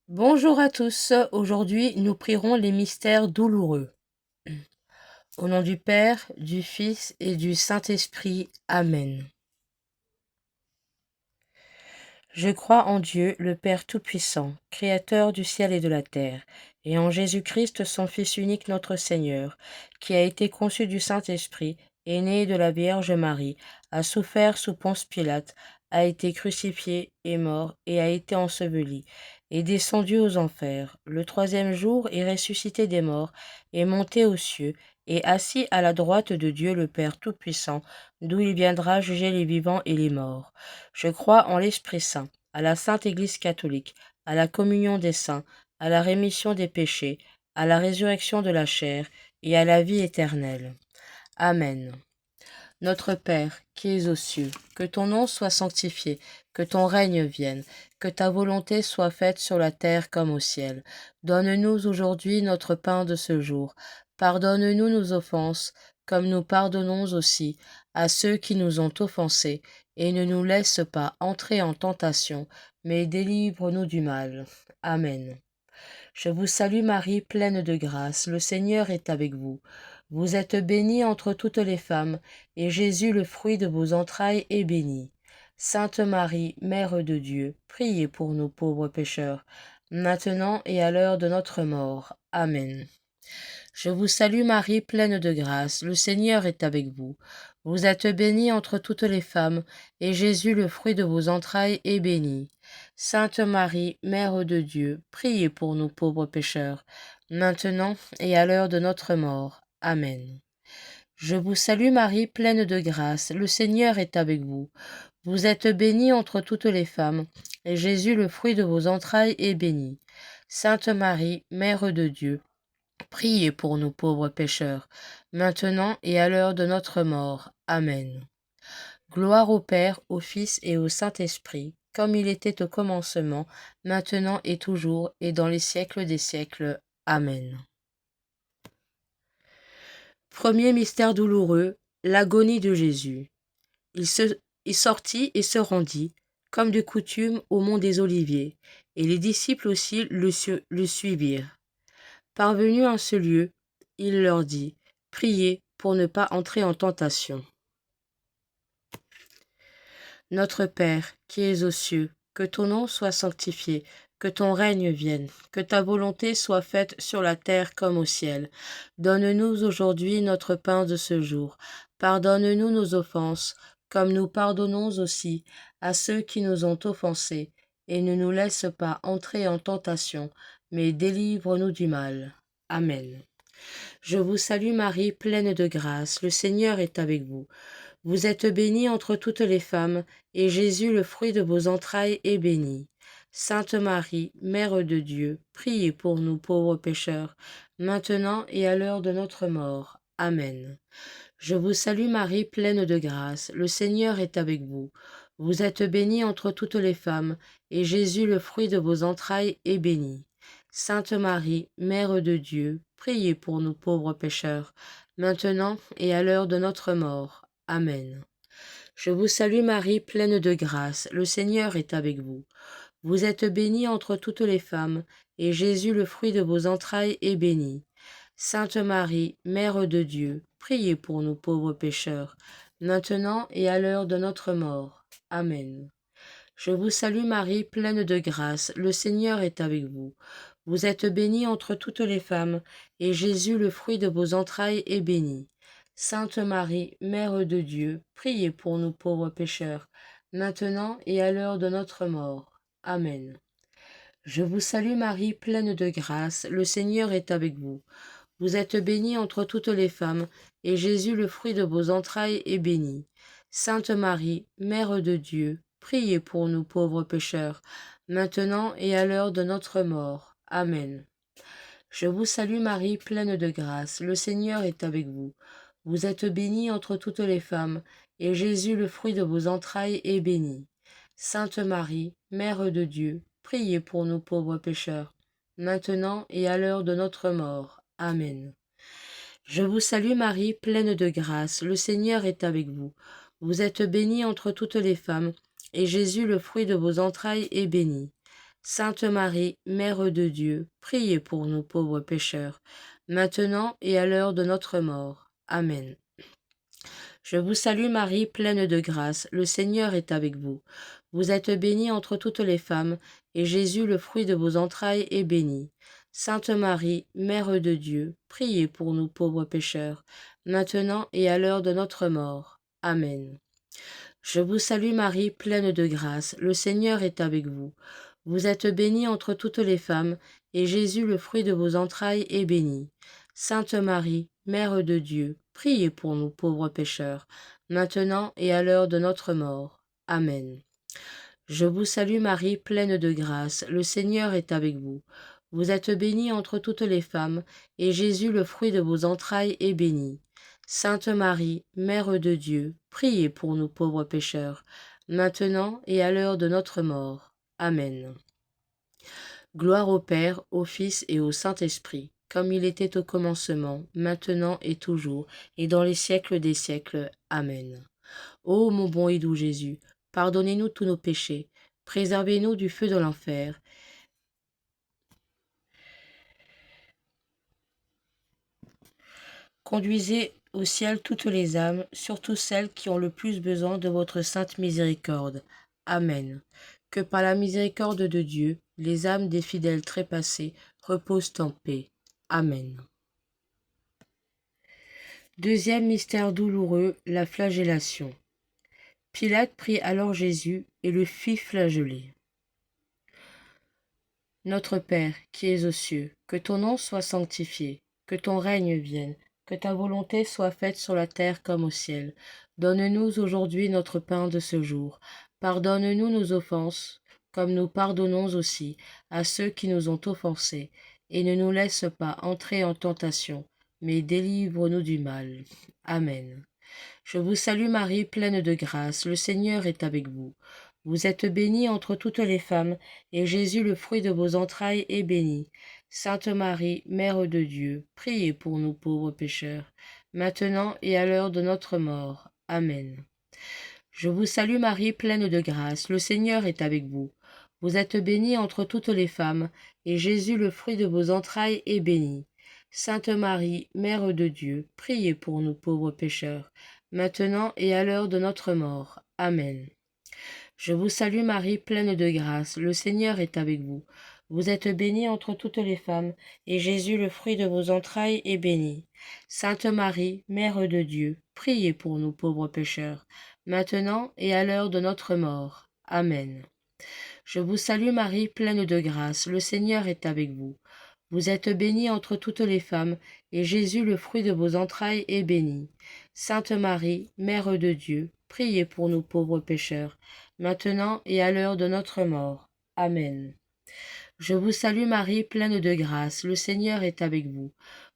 Bonjour à tous, aujourd'hui nous prierons les mystères douloureux. Au nom du Père, du Fils et du Saint-Esprit. Amen. Je crois en Dieu, le Père Tout-Puissant, Créateur du ciel et de la terre, et en Jésus-Christ, son Fils unique notre Seigneur, qui a été conçu du Saint-Esprit, est né de la Vierge Marie, a souffert sous Ponce Pilate, a été crucifié, est mort et a été enseveli, est descendu aux enfers. Le troisième jour est ressuscité des morts, est monté aux cieux, et assis à la droite de Dieu le Père Tout-Puissant, d'où il viendra juger les vivants et les morts. Je crois en l'Esprit Saint, à la Sainte Église catholique, à la communion des saints, à la rémission des péchés, à la résurrection de la chair et à la vie éternelle. Amen. Notre Père, qui es aux cieux, que ton nom soit sanctifié, que ton règne vienne, que ta volonté soit faite sur la terre comme au ciel. Donne-nous aujourd'hui notre pain de ce jour. Pardonne-nous nos offenses, comme nous pardonnons aussi à ceux qui nous ont offensés, et ne nous laisse pas entrer en tentation, mais délivre-nous du mal. Amen. Je vous salue Marie, pleine de grâce, le Seigneur est avec vous. Vous êtes bénie entre toutes les femmes, et Jésus, le fruit de vos entrailles, est béni. Sainte Marie, Mère de Dieu, priez pour nous pauvres pécheurs, maintenant et à l'heure de notre mort. Amen. Je vous salue Marie, pleine de grâce, le Seigneur est avec vous. Vous êtes bénie entre toutes les femmes, et Jésus, le fruit de vos entrailles, est béni. Sainte Marie, Mère de Dieu, priez pour nous pauvres pécheurs, maintenant et à l'heure de notre mort. Amen. Je vous salue Marie, pleine de grâce, le Seigneur est avec vous. Vous êtes bénie entre toutes les femmes, et Jésus, le fruit de vos entrailles, est béni. Sainte Marie, Mère de Dieu, priez pour nous pauvres pécheurs, maintenant et à l'heure de notre mort. Amen. Gloire au Père, au Fils et au Saint-Esprit, comme il était au commencement, maintenant et toujours, et dans les siècles des siècles. Amen. Premier mystère douloureux, l'agonie de Jésus. Il sortit et se rendit, comme de coutume, au mont des Oliviers, et les disciples aussi le suivirent. Parvenu en ce lieu, il leur dit, priez pour ne pas entrer en tentation. Notre Père, qui es aux cieux, que ton nom soit sanctifié, que ton règne vienne, que ta volonté soit faite sur la terre comme au ciel. Donne-nous aujourd'hui notre pain de ce jour. Pardonne-nous nos offenses, comme nous pardonnons aussi à ceux qui nous ont offensés, et ne nous laisse pas entrer en tentation, mais délivre-nous du mal. Amen. Je vous salue Marie, pleine de grâce, le Seigneur est avec vous. Vous êtes bénie entre toutes les femmes, et Jésus, le fruit de vos entrailles, est béni. Sainte Marie, Mère de Dieu, priez pour nous pauvres pécheurs, maintenant et à l'heure de notre mort. Amen. Je vous salue Marie, pleine de grâce, le Seigneur est avec vous. Vous êtes bénie entre toutes les femmes, et Jésus, le fruit de vos entrailles, est béni. Sainte Marie, Mère de Dieu, priez pour nous pauvres pécheurs, maintenant et à l'heure de notre mort. Amen. Je vous salue Marie, pleine de grâce, le Seigneur est avec vous. Vous êtes bénie entre toutes les femmes, et Jésus, le fruit de vos entrailles, est béni. Sainte Marie, Mère de Dieu, priez pour nous pauvres pécheurs, maintenant et à l'heure de notre mort. Amen. Je vous salue Marie, pleine de grâce, le Seigneur est avec vous. Vous êtes bénie entre toutes les femmes, et Jésus, le fruit de vos entrailles, est béni. Sainte Marie, Mère de Dieu, priez pour nous pauvres pécheurs, maintenant et à l'heure de notre mort. Amen. Je vous salue Marie, pleine de grâce, le Seigneur est avec vous. Vous êtes bénie entre toutes les femmes, et Jésus, le fruit de vos entrailles, est béni. Sainte Marie, Mère de Dieu, priez pour nous pauvres pécheurs, maintenant et à l'heure de notre mort. Amen. Je vous salue Marie, pleine de grâce, le Seigneur est avec vous. Vous êtes bénie entre toutes les femmes, et Jésus, le fruit de vos entrailles, est béni. Sainte Marie, Mère de Dieu, priez pour nous pauvres pécheurs, maintenant et à l'heure de notre mort. Amen. Je vous salue Marie, pleine de grâce, le Seigneur est avec vous. Vous êtes bénie entre toutes les femmes, et Jésus, le fruit de vos entrailles, est béni. Sainte Marie, Mère de Dieu, priez pour nous pauvres pécheurs, maintenant et à l'heure de notre mort. Amen. Je vous salue Marie, pleine de grâce, le Seigneur est avec vous. Vous êtes bénie entre toutes les femmes, et Jésus, le fruit de vos entrailles, est béni. Sainte Marie, Mère de Dieu, priez pour nous pauvres pécheurs, maintenant et à l'heure de notre mort. Amen. Je vous salue Marie, pleine de grâce, le Seigneur est avec vous. Vous êtes bénie entre toutes les femmes, et Jésus, le fruit de vos entrailles, est béni. Sainte Marie, Mère de Dieu, priez pour nous pauvres pécheurs, maintenant et à l'heure de notre mort. Amen. Je vous salue Marie, pleine de grâce, le Seigneur est avec vous. Vous êtes bénie entre toutes les femmes, et Jésus, le fruit de vos entrailles, est béni. Sainte Marie, Mère de Dieu, priez pour nous pauvres pécheurs, maintenant et à l'heure de notre mort. Amen. Gloire au Père, au Fils et au Saint-Esprit, comme il était au commencement, maintenant et toujours, et dans les siècles des siècles. Amen. Ô mon bon et doux Jésus, pardonnez-nous tous nos péchés, préservez-nous du feu de l'enfer. Conduisez au ciel toutes les âmes, surtout celles qui ont le plus besoin de votre sainte miséricorde. Amen. Que par la miséricorde de Dieu, les âmes des fidèles trépassés reposent en paix. Amen. Deuxième mystère douloureux, la flagellation. Pilate prit alors Jésus et le fit flageller. Notre Père, qui es aux cieux, que ton nom soit sanctifié, que ton règne vienne, que ta volonté soit faite sur la terre comme au ciel. Donne-nous aujourd'hui notre pain de ce jour. Pardonne-nous nos offenses, comme nous pardonnons aussi à ceux qui nous ont offensés. Et ne nous laisse pas entrer en tentation, mais délivre-nous du mal. Amen. Je vous salue Marie, pleine de grâce, le Seigneur est avec vous. Vous êtes bénie entre toutes les femmes, et Jésus, le fruit de vos entrailles, est béni. Sainte Marie, Mère de Dieu, priez pour nous pauvres pécheurs, maintenant et à l'heure de notre mort. Amen. Je vous salue Marie, pleine de grâce, le Seigneur est avec vous. Vous êtes bénie entre toutes les femmes, et Jésus, le fruit de vos entrailles, est béni. Sainte Marie, Mère de Dieu, priez pour nous pauvres pécheurs, maintenant et à l'heure de notre mort. Amen. Je vous salue Marie, pleine de grâce, le Seigneur est avec vous. Vous êtes bénie entre toutes les femmes, et Jésus, le fruit de vos entrailles, est béni. Sainte Marie, Mère de Dieu, priez pour nous pauvres pécheurs, maintenant et à l'heure de notre mort. Amen. Je vous salue Marie, pleine de grâce, le Seigneur est avec vous. Vous êtes bénie entre toutes les femmes, et Jésus, le fruit de vos entrailles, est béni. Sainte Marie, Mère de Dieu, priez pour nous pauvres pécheurs, maintenant et à l'heure de notre mort. Amen. Je vous salue Marie, pleine de grâce, le Seigneur est avec vous.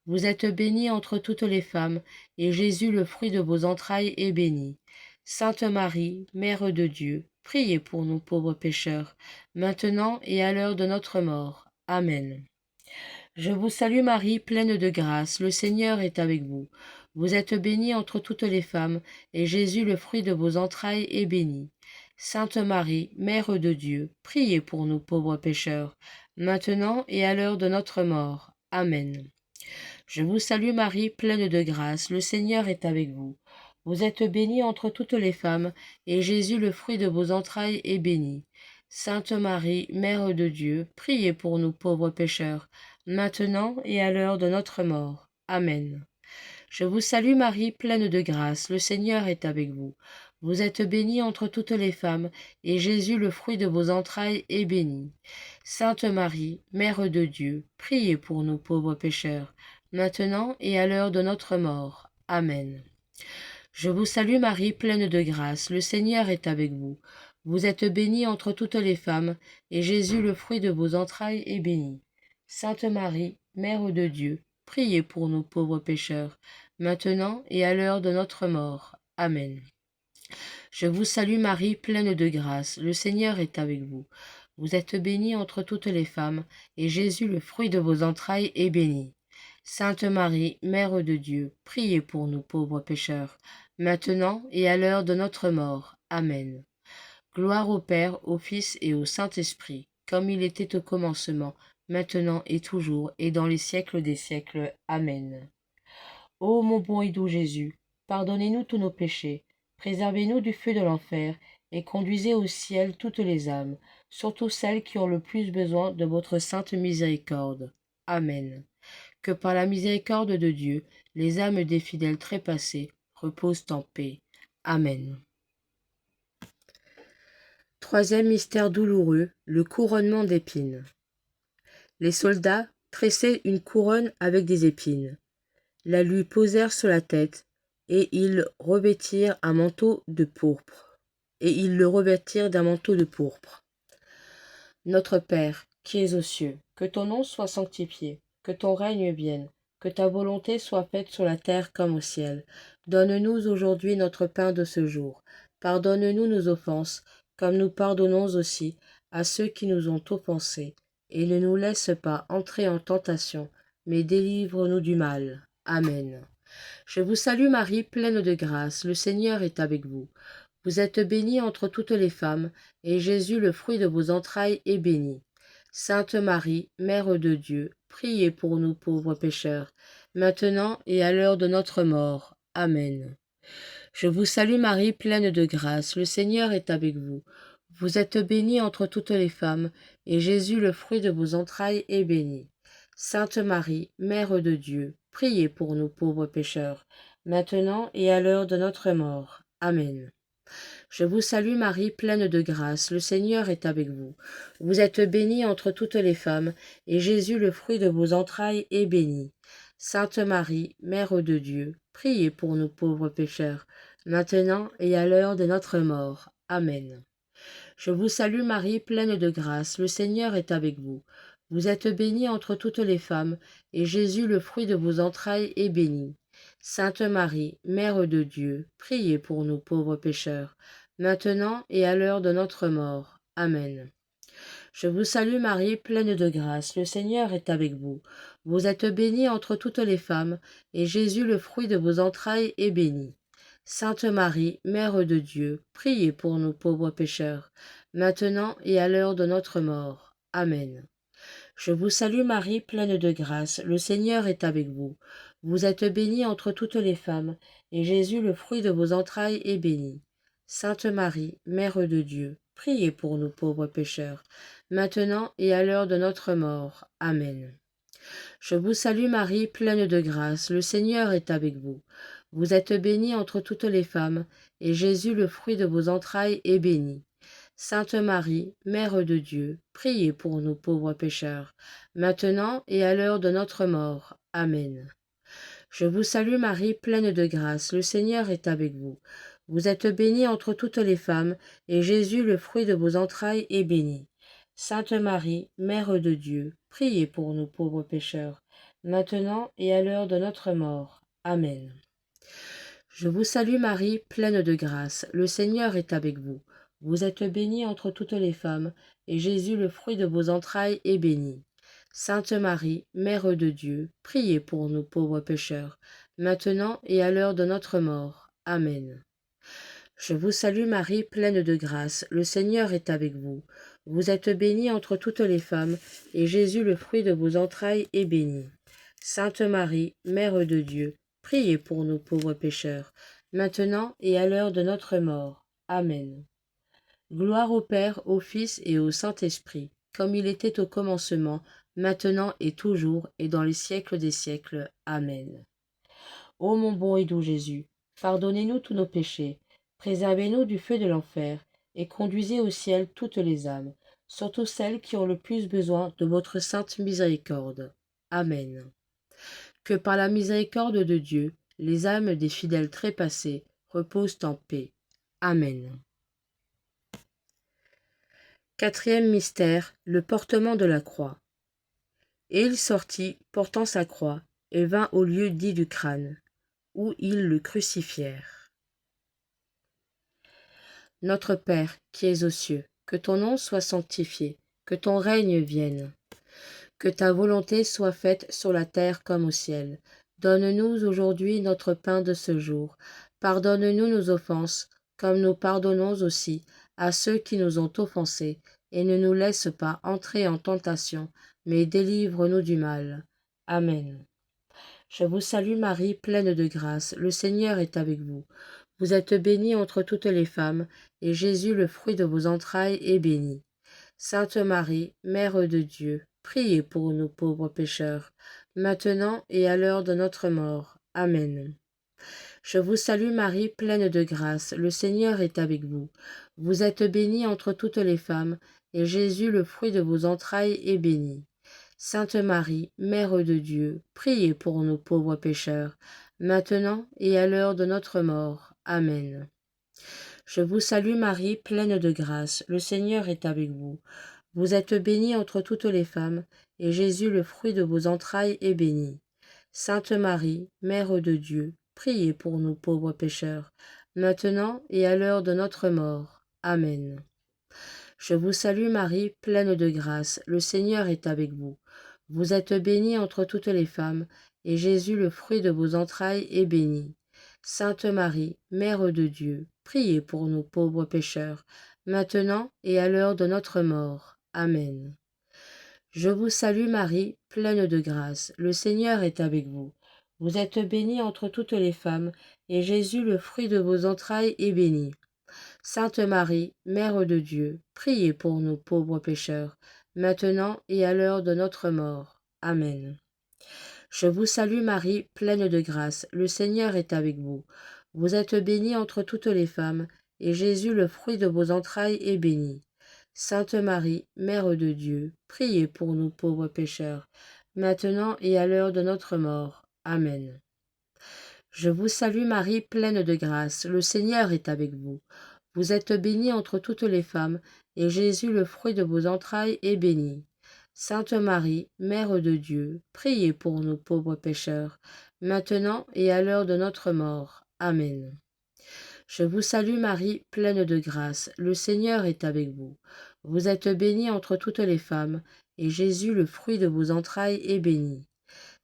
Vous êtes bénie entre toutes les femmes, et Jésus, le fruit de vos entrailles, est béni. Sainte Marie, Mère de Dieu, priez pour nous pauvres pécheurs, maintenant et à l'heure de notre mort. Amen. Je vous salue Marie, pleine de grâce, le Seigneur est avec vous. Vous êtes bénie entre toutes les femmes, et Jésus, le fruit de vos entrailles, est béni. Sainte Marie, Mère de Dieu, priez pour nous pauvres pécheurs, maintenant et à l'heure de notre mort. Amen. Je vous salue Marie, pleine de grâce, le Seigneur est avec vous. Vous êtes bénie entre toutes les femmes, et Jésus, le fruit de vos entrailles, est béni. Sainte Marie, Mère de Dieu, priez pour nous pauvres pécheurs, maintenant et à l'heure de notre mort. Amen. Je vous salue Marie, pleine de grâce, le Seigneur est avec vous. Vous êtes bénie entre toutes les femmes, et Jésus, le fruit de vos entrailles, est béni. Sainte Marie, Mère de Dieu, priez pour nous pauvres pécheurs, maintenant et à l'heure de notre mort. Amen. Je vous salue Marie, pleine de grâce, le Seigneur est avec vous. Vous êtes bénie entre toutes les femmes, et Jésus, le fruit de vos entrailles, est béni. Sainte Marie, Mère de Dieu, priez pour nous pauvres pécheurs, maintenant et à l'heure de notre mort. Amen. Je vous salue Marie, pleine de grâce, le Seigneur est avec vous. Vous êtes bénie entre toutes les femmes, et Jésus, le fruit de vos entrailles, est béni. Sainte Marie, Mère de Dieu, priez pour nous pauvres pécheurs, maintenant et à l'heure de notre mort. Amen. Gloire au Père, au Fils et au Saint-Esprit, comme il était au commencement, maintenant et toujours, et dans les siècles des siècles. Amen. Ô mon bon et doux Jésus, pardonnez-nous tous nos péchés, préservez-nous du feu de l'enfer, et conduisez au ciel toutes les âmes, surtout celles qui ont le plus besoin de votre sainte miséricorde. Amen. Que par la miséricorde de Dieu, les âmes des fidèles trépassés reposent en paix. Amen. Troisième mystère douloureux, le couronnement d'épines. Les soldats tressaient une couronne avec des épines, la lui posèrent sur la tête, et ils revêtirent un manteau de pourpre. Et ils le revêtirent d'un manteau de pourpre. Notre Père, qui es aux cieux, que ton nom soit sanctifié, que ton règne vienne, que ta volonté soit faite sur la terre comme au ciel. Donne-nous aujourd'hui notre pain de ce jour. Pardonne-nous nos offenses, comme nous pardonnons aussi à ceux qui nous ont offensés. Et ne nous laisse pas entrer en tentation, mais délivre-nous du mal. Amen. Je vous salue Marie, pleine de grâce, le Seigneur est avec vous. Vous êtes bénie entre toutes les femmes, et Jésus, le fruit de vos entrailles, est béni. Sainte Marie, Mère de Dieu, priez pour nous pauvres pécheurs, maintenant et à l'heure de notre mort. Amen. Je vous salue Marie, pleine de grâce, le Seigneur est avec vous. Vous êtes bénie entre toutes les femmes, et Jésus, le fruit de vos entrailles, est béni. Sainte Marie, Mère de Dieu, priez pour nous pauvres pécheurs, maintenant et à l'heure de notre mort. Amen. Je vous salue Marie, pleine de grâce, le Seigneur est avec vous. Vous êtes bénie entre toutes les femmes, et Jésus, le fruit de vos entrailles, est béni. Sainte Marie, Mère de Dieu, priez pour nous pauvres pécheurs, maintenant et à l'heure de notre mort. Amen. Je vous salue Marie, pleine de grâce, le Seigneur est avec vous. Vous êtes bénie entre toutes les femmes, et Jésus, le fruit de vos entrailles, est béni. Sainte Marie, Mère de Dieu, priez pour nous pauvres pécheurs, maintenant et à l'heure de notre mort. Amen. Je vous salue Marie, pleine de grâce, le Seigneur est avec vous. Vous êtes bénie entre toutes les femmes, et Jésus, le fruit de vos entrailles, est béni. Sainte Marie, Mère de Dieu, priez pour nous pauvres pécheurs, maintenant et à l'heure de notre mort. Amen. Je vous salue Marie, pleine de grâce, le Seigneur est avec vous. Vous êtes bénie entre toutes les femmes, et Jésus, le fruit de vos entrailles, est béni. Sainte Marie, Mère de Dieu, priez pour nous pauvres pécheurs, maintenant et à l'heure de notre mort. Amen. Je vous salue Marie, pleine de grâce, le Seigneur est avec vous. Vous êtes bénie entre toutes les femmes, et Jésus, le fruit de vos entrailles, est béni. Sainte Marie, Mère de Dieu, priez pour nous pauvres pécheurs, maintenant et à l'heure de notre mort. Amen. Je vous salue Marie, pleine de grâce, le Seigneur est avec vous. Vous êtes bénie entre toutes les femmes, et Jésus, le fruit de vos entrailles, est béni. Sainte Marie, Mère de Dieu, priez pour nous pauvres pécheurs, maintenant et à l'heure de notre mort. Amen. Je vous salue Marie, pleine de grâce, le Seigneur est avec vous. Vous êtes bénie entre toutes les femmes, et Jésus, le fruit de vos entrailles, est béni. Sainte Marie, Mère de Dieu, priez pour nous pauvres pécheurs, maintenant et à l'heure de notre mort. Amen. Je vous salue Marie, pleine de grâce, le Seigneur est avec vous. Vous êtes bénie entre toutes les femmes, et Jésus, le fruit de vos entrailles, est béni. Sainte Marie, Mère de Dieu, priez pour nous pauvres pécheurs, maintenant et à l'heure de notre mort. Amen. Gloire au Père, au Fils et au Saint-Esprit, comme il était au commencement, maintenant et toujours, et dans les siècles des siècles. Amen. Ô mon bon et doux Jésus, pardonnez-nous tous nos péchés, préservez-nous du feu de l'enfer, et conduisez au ciel toutes les âmes, surtout celles qui ont le plus besoin de votre sainte miséricorde. Amen. Que par la miséricorde de Dieu, les âmes des fidèles trépassés reposent en paix. Amen. Quatrième mystère, le portement de la croix. Et il sortit, portant sa croix, et vint au lieu dit du crâne, où ils le crucifièrent. Notre Père, qui es aux cieux, que ton nom soit sanctifié, que ton règne vienne, que ta volonté soit faite sur la terre comme au ciel. Donne-nous aujourd'hui notre pain de ce jour. Pardonne-nous nos offenses, comme nous pardonnons aussi à ceux qui nous ont offensés, et ne nous laisse pas entrer en tentation, mais délivre-nous du mal. Amen. Je vous salue Marie, pleine de grâce, le Seigneur est avec vous. Vous êtes bénie entre toutes les femmes, et Jésus, le fruit de vos entrailles, est béni. Sainte Marie, Mère de Dieu, priez pour nous pauvres pécheurs, maintenant et à l'heure de notre mort. Amen. Je vous salue Marie, pleine de grâce, le Seigneur est avec vous. Vous êtes bénie entre toutes les femmes, et Jésus, le fruit de vos entrailles, est béni. Sainte Marie, Mère de Dieu, priez pour nous pauvres pécheurs, maintenant et à l'heure de notre mort. Amen. Je vous salue Marie, pleine de grâce, le Seigneur est avec vous. Vous êtes bénie entre toutes les femmes, et Jésus, le fruit de vos entrailles, est béni. Sainte Marie, Mère de Dieu, priez pour nous pauvres pécheurs, maintenant et à l'heure de notre mort. Amen. Je vous salue Marie, pleine de grâce, le Seigneur est avec vous. Vous êtes bénie entre toutes les femmes, et Jésus, le fruit de vos entrailles, est béni. Sainte Marie, Mère de Dieu, priez pour nous pauvres pécheurs, maintenant et à l'heure de notre mort. Amen. Je vous salue Marie, pleine de grâce, le Seigneur est avec vous. Vous êtes bénie entre toutes les femmes, et Jésus, le fruit de vos entrailles, est béni. Sainte Marie, Mère de Dieu, priez pour nous pauvres pécheurs, maintenant et à l'heure de notre mort. Amen. Je vous salue Marie, pleine de grâce, le Seigneur est avec vous. Vous êtes bénie entre toutes les femmes, et Jésus, le fruit de vos entrailles, est béni. Sainte Marie, Mère de Dieu, priez pour nous pauvres pécheurs, maintenant et à l'heure de notre mort. Amen. Je vous salue Marie, pleine de grâce, le Seigneur est avec vous. Vous êtes bénie entre toutes les femmes, et Jésus, le fruit de vos entrailles, est béni. Sainte Marie, Mère de Dieu, priez pour nous pauvres pécheurs, maintenant et à l'heure de notre mort. Amen. Je vous salue Marie, pleine de grâce, le Seigneur est avec vous. Vous êtes bénie entre toutes les femmes, et Jésus, le fruit de vos entrailles, est béni.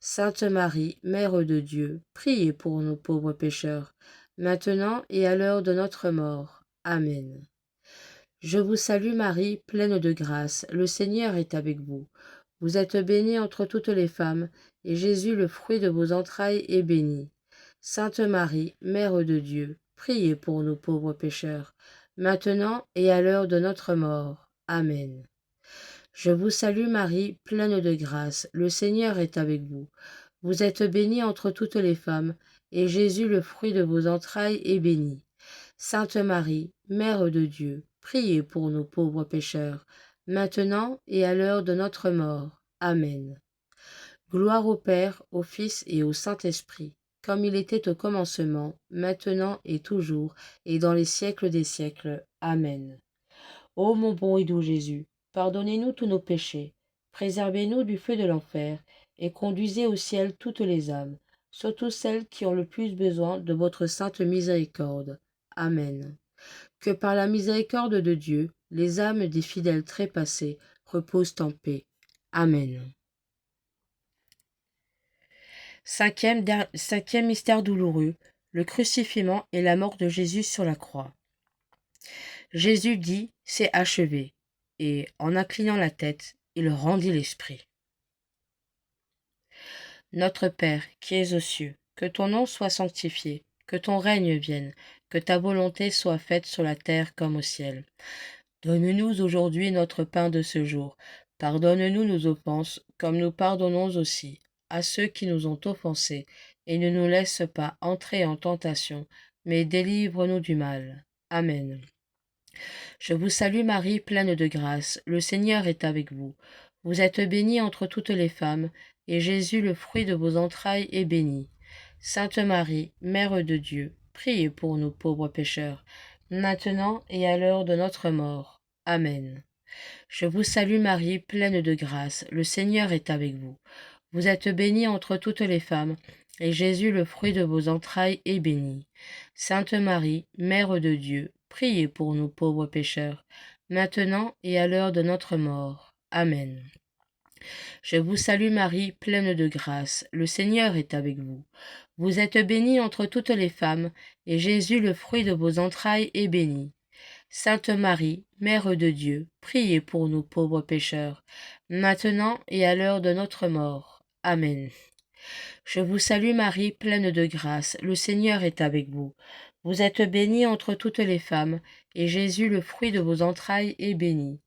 Sainte Marie, Mère de Dieu, priez pour nous pauvres pécheurs, maintenant et à l'heure de notre mort. Amen. Je vous salue Marie, pleine de grâce, le Seigneur est avec vous. Vous êtes bénie entre toutes les femmes, et Jésus, le fruit de vos entrailles, est béni. Sainte Marie, Mère de Dieu, priez pour nous pauvres pécheurs, maintenant et à l'heure de notre mort. Amen. Je vous salue Marie, pleine de grâce, le Seigneur est avec vous. Vous êtes bénie entre toutes les femmes, et Jésus, le fruit de vos entrailles, est béni. Sainte Marie, Mère de Dieu, priez pour nous pauvres pécheurs, maintenant et à l'heure de notre mort. Amen. Gloire au Père, au Fils et au Saint-Esprit, comme il était au commencement, maintenant et toujours, et dans les siècles des siècles. Amen. Ô mon bon et doux Jésus, pardonnez-nous tous nos péchés, préservez-nous du feu de l'enfer, et conduisez au ciel toutes les âmes, surtout celles qui ont le plus besoin de votre sainte miséricorde. Amen. Que par la miséricorde de Dieu, les âmes des fidèles trépassés reposent en paix. Amen. Cinquième mystère douloureux, le crucifixion et la mort de Jésus sur la croix. Jésus dit, c'est achevé, et, en inclinant la tête, il rendit l'esprit. Notre Père, qui es aux cieux, que ton nom soit sanctifié, que ton règne vienne, que ta volonté soit faite sur la terre comme au ciel. Donne-nous aujourd'hui notre pain de ce jour. Pardonne-nous nos offenses, comme nous pardonnons aussi à ceux qui nous ont offensés, et ne nous laisse pas entrer en tentation, mais délivre-nous du mal. Amen. Je vous salue Marie, pleine de grâce, le Seigneur est avec vous. Vous êtes bénie entre toutes les femmes, et Jésus, le fruit de vos entrailles, est béni. Sainte Marie, Mère de Dieu, priez pour nous pauvres pécheurs, maintenant et à l'heure de notre mort. Amen. Je vous salue Marie, pleine de grâce, le Seigneur est avec vous. Vous êtes bénie entre toutes les femmes, et Jésus, le fruit de vos entrailles, est béni. Sainte Marie, Mère de Dieu, priez pour nous pauvres pécheurs, maintenant et à l'heure de notre mort. Amen. Je vous salue Marie, pleine de grâce, le Seigneur est avec vous. Vous êtes bénie entre toutes les femmes, et Jésus, le fruit de vos entrailles, est béni. Sainte Marie, Mère de Dieu, priez pour nous pauvres pécheurs, maintenant et à l'heure de notre mort. Amen. Je vous salue Marie, pleine de grâce, le Seigneur est avec vous. Vous êtes bénie entre toutes les femmes, et Jésus, le fruit de vos entrailles, est béni.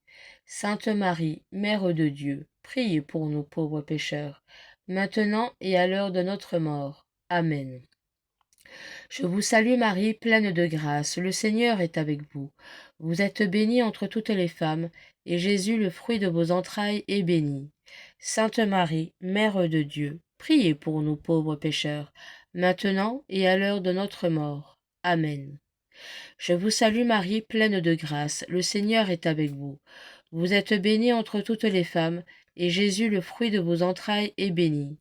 Sainte Marie, Mère de Dieu, priez pour nous pauvres pécheurs, maintenant et à l'heure de notre mort. Amen. Je vous salue Marie, pleine de grâce, le Seigneur est avec vous. Vous êtes bénie entre toutes les femmes, et Jésus, le fruit de vos entrailles, est béni. Sainte Marie, Mère de Dieu, priez pour nous pauvres pécheurs, maintenant et à l'heure de notre mort. Amen. Je vous salue Marie, pleine de grâce, le Seigneur est avec vous. Vous êtes bénie entre toutes les femmes, et Jésus, le fruit de vos entrailles, est béni.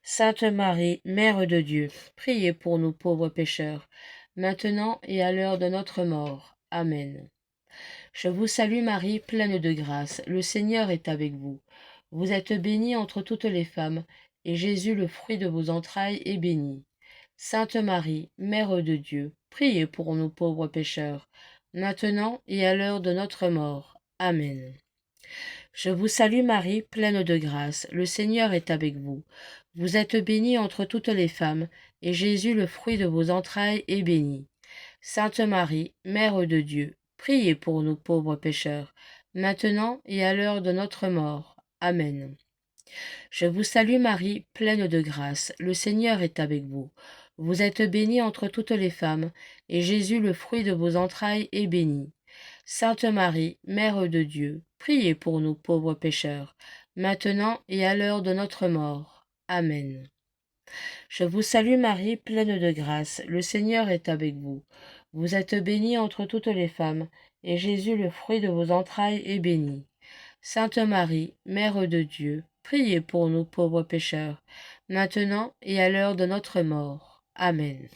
Sainte Marie, Mère de Dieu, priez pour nous pauvres pécheurs, maintenant et à l'heure de notre mort. Amen. Je vous salue Marie, pleine de grâce, le Seigneur est avec vous. Vous êtes bénie entre toutes les femmes, et Jésus, le fruit de vos entrailles, est béni. Sainte Marie, Mère de Dieu, priez pour nous pauvres pécheurs, maintenant et à l'heure de notre mort. Amen. Je vous salue Marie, pleine de grâce, le Seigneur est avec vous. Vous êtes bénie entre toutes les femmes, et Jésus, le fruit de vos entrailles, est béni. Sainte Marie, Mère de Dieu, priez pour nous pauvres pécheurs, maintenant et à l'heure de notre mort. Amen. Je vous salue Marie, pleine de grâce, le Seigneur est avec vous. Vous êtes bénie entre toutes les femmes, et Jésus, le fruit de vos entrailles, est béni. Sainte Marie, Mère de Dieu, priez pour nous pauvres pécheurs, maintenant et à l'heure de notre mort. Amen. Je vous salue Marie, pleine de grâce, le Seigneur est avec vous. Vous êtes bénie entre toutes les femmes, et Jésus, le fruit de vos entrailles, est béni. Sainte Marie, Mère de Dieu, priez pour nous pauvres pécheurs, maintenant et à l'heure de notre mort. Amen.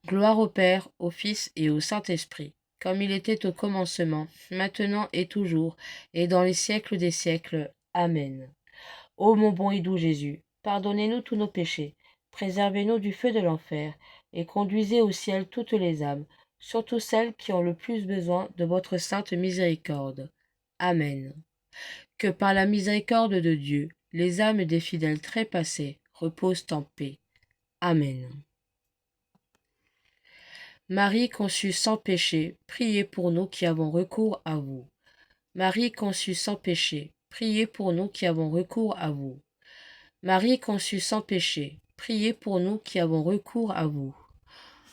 Gloire au Père, au Fils et au Saint-Esprit, comme il était au commencement, maintenant et toujours, et dans les siècles des siècles. Amen. Ô mon bon et doux Jésus, pardonnez-nous tous nos péchés, préservez-nous du feu de l'enfer, et conduisez au ciel toutes les âmes, surtout celles qui ont le plus besoin de votre sainte miséricorde. Amen. Que par la miséricorde de Dieu, les âmes des fidèles trépassés reposent en paix. Amen. Marie conçue sans péché, priez pour nous qui avons recours à vous. Marie conçue sans péché, priez pour nous qui avons recours à vous. Marie conçue sans péché, priez pour nous qui avons recours à vous.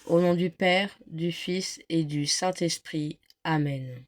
Au nom du Père, du Fils et du Saint-Esprit. Amen.